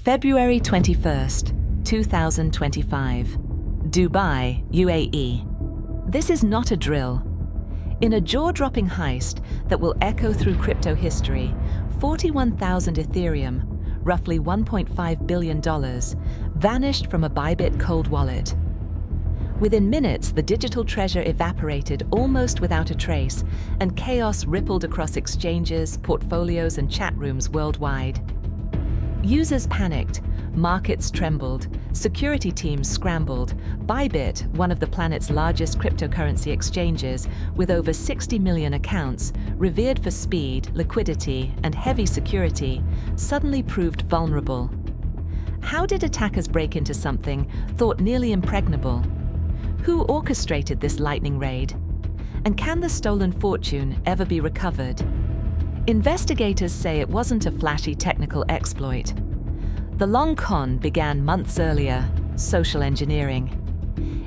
February 21st, 2025. Dubai, UAE. This is not a drill. In a jaw-dropping heist that will echo through crypto history, 41,000 Ethereum, roughly $1.5 billion, vanished from a Bybit cold wallet. Within minutes, the digital treasure evaporated almost without a trace, and chaos rippled across exchanges, portfolios, and chat rooms worldwide. Users panicked, markets trembled, security teams scrambled. Bybit, one of the planet's largest cryptocurrency exchanges, with over 60 million accounts, revered for speed, liquidity, and heavy security, suddenly proved vulnerable. How did attackers break into something thought nearly impregnable? Who orchestrated this lightning raid? And can the stolen fortune ever be recovered? Investigators say it wasn't a flashy technical exploit. The long con began months earlier: social engineering.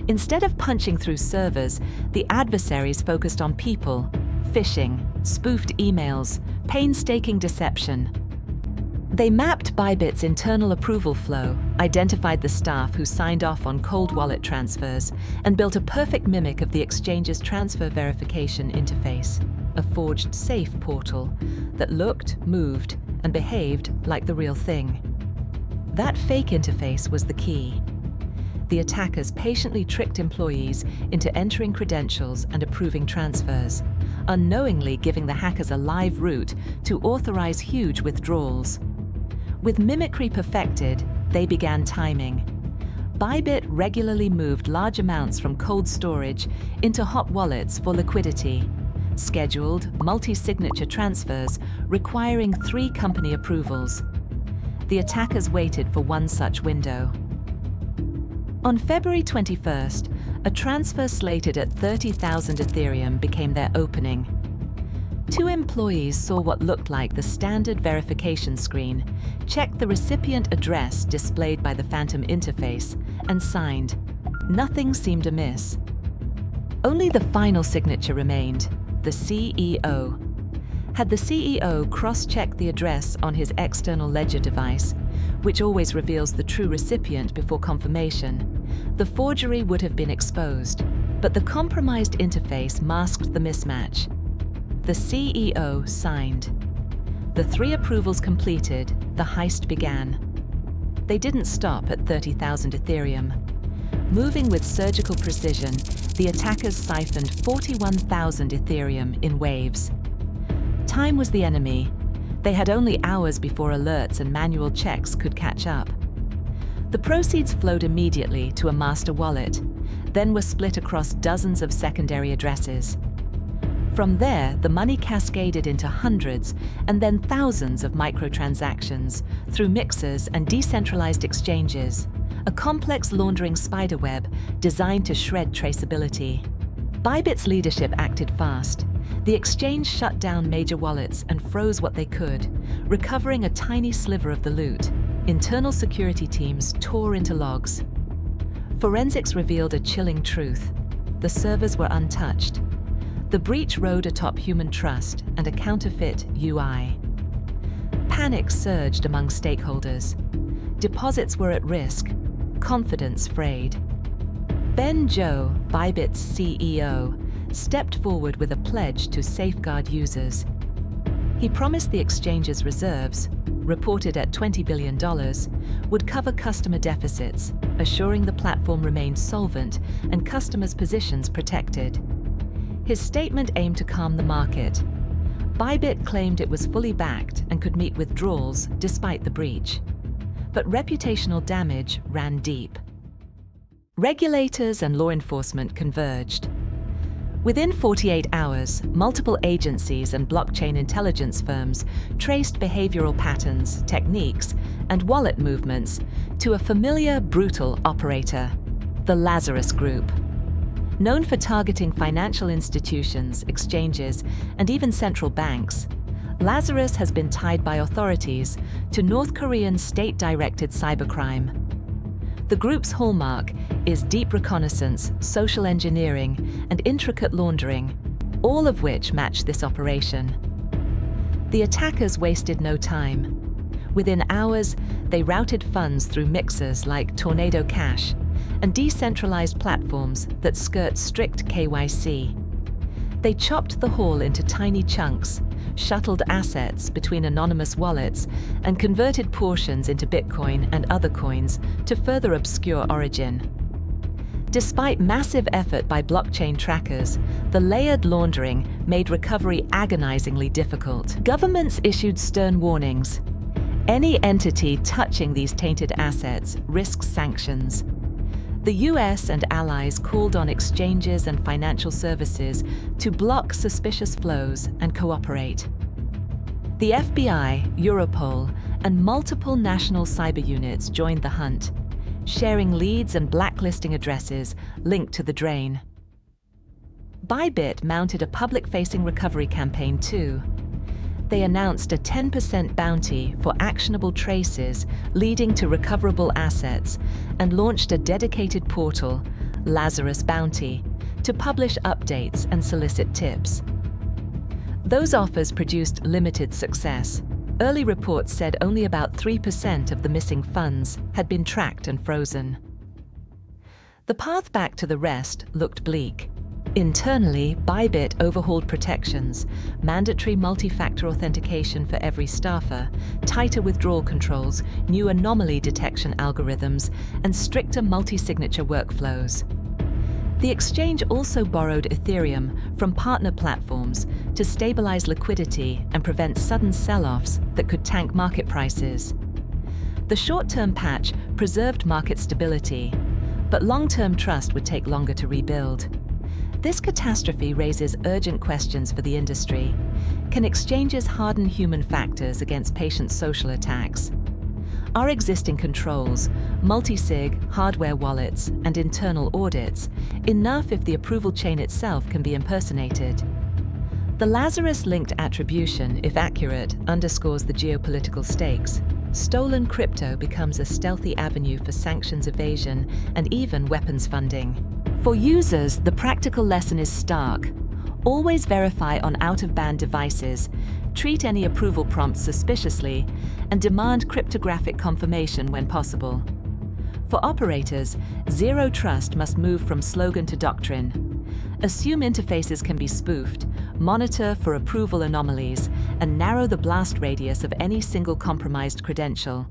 Instead of punching through servers, the adversaries focused on people, phishing, spoofed emails, painstaking deception. They mapped Bybit's internal approval flow, identified the staff who signed off on cold wallet transfers, and built a perfect mimic of the exchange's transfer verification interface, a forged safe portal that looked, moved, and behaved like the real thing. That fake interface was the key. The attackers patiently tricked employees into entering credentials and approving transfers, unknowingly giving the hackers a live route to authorize huge withdrawals. With mimicry perfected, they began timing. Bybit regularly moved large amounts from cold storage into hot wallets for liquidity, scheduled multi-signature transfers requiring 3 company approvals. The attackers waited for one such window. On February 21st, a transfer slated at 30,000 Ethereum became their opening. 2 employees saw what looked like the standard verification screen, checked the recipient address displayed by the phantom interface, and signed. Nothing seemed amiss. Only the final signature remained: the CEO. Had the CEO cross-checked the address on his external ledger device, which always reveals the true recipient before confirmation, the forgery would have been exposed. But the compromised interface masked the mismatch. The CEO signed. The 3 approvals completed, the heist began. They didn't stop at 30,000 Ethereum. Moving with surgical precision, the attackers siphoned 41,000 Ethereum in waves. Time was the enemy. They had only hours before alerts and manual checks could catch up. The proceeds flowed immediately to a master wallet, then were split across dozens of secondary addresses. From there, the money cascaded into hundreds and then thousands of microtransactions through mixers and decentralized exchanges, a complex laundering spiderweb designed to shred traceability. Bybit's leadership acted fast. The exchange shut down major wallets and froze what they could, recovering a tiny sliver of the loot. Internal security teams tore into logs. Forensics revealed a chilling truth: the servers were untouched. The breach rode atop human trust and a counterfeit UI. Panic surged among stakeholders. Deposits were at risk, confidence frayed. Ben Zhou, Bybit's CEO, stepped forward with a pledge to safeguard users. He promised the exchange's reserves, reported at $20 billion, would cover customer deficits, assuring the platform remained solvent and customers' positions protected. His statement aimed to calm the market. Bybit claimed it was fully backed and could meet withdrawals despite the breach. But reputational damage ran deep. Regulators and law enforcement converged. Within 48 hours, multiple agencies and blockchain intelligence firms traced behavioral patterns, techniques, and wallet movements to a familiar, brutal operator, the Lazarus Group. Known for targeting financial institutions, exchanges, and even central banks, Lazarus has been tied by authorities to North Korean state-directed cybercrime. The group's hallmark is deep reconnaissance, social engineering, and intricate laundering, all of which match this operation. The attackers wasted no time. Within hours, they routed funds through mixers like Tornado Cash and decentralized platforms that skirt strict KYC. They chopped the haul into tiny chunks, shuttled assets between anonymous wallets, and converted portions into Bitcoin and other coins to further obscure origin. Despite massive effort by blockchain trackers, the layered laundering made recovery agonizingly difficult. Governments issued stern warnings. Any entity touching these tainted assets risks sanctions. The US and allies called on exchanges and financial services to block suspicious flows and cooperate. The FBI, Europol, and multiple national cyber units joined the hunt, sharing leads and blacklisting addresses linked to the drain. Bybit mounted a public-facing recovery campaign too. They announced a 10% bounty for actionable traces leading to recoverable assets and launched a dedicated portal, Lazarus Bounty, to publish updates and solicit tips. Those offers produced limited success. Early reports said only about 3% of the missing funds had been tracked and frozen. The path back to the rest looked bleak. Internally, Bybit overhauled protections, mandatory multi-factor authentication for every staffer, tighter withdrawal controls, new anomaly detection algorithms, and stricter multi-signature workflows. The exchange also borrowed Ethereum from partner platforms to stabilize liquidity and prevent sudden sell-offs that could tank market prices. The short-term patch preserved market stability, but long-term trust would take longer to rebuild. This catastrophe raises urgent questions for the industry. Can exchanges harden human factors against patient social attacks? Are existing controls, multi-sig, hardware wallets, and internal audits enough if the approval chain itself can be impersonated? The Lazarus-linked attribution, if accurate, underscores the geopolitical stakes. Stolen crypto becomes a stealthy avenue for sanctions evasion and even weapons funding. For users, the practical lesson is stark. Always verify on out-of-band devices, treat any approval prompts suspiciously, and demand cryptographic confirmation when possible. For operators, zero trust must move from slogan to doctrine. Assume interfaces can be spoofed, monitor for approval anomalies, and narrow the blast radius of any single compromised credential.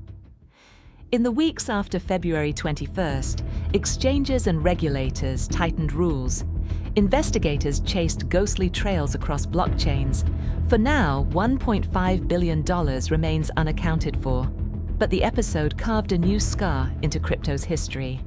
In the weeks after February 21st, exchanges and regulators tightened rules. Investigators chased ghostly trails across blockchains. For now, $1.5 billion remains unaccounted for. But the episode carved a new scar into crypto's history.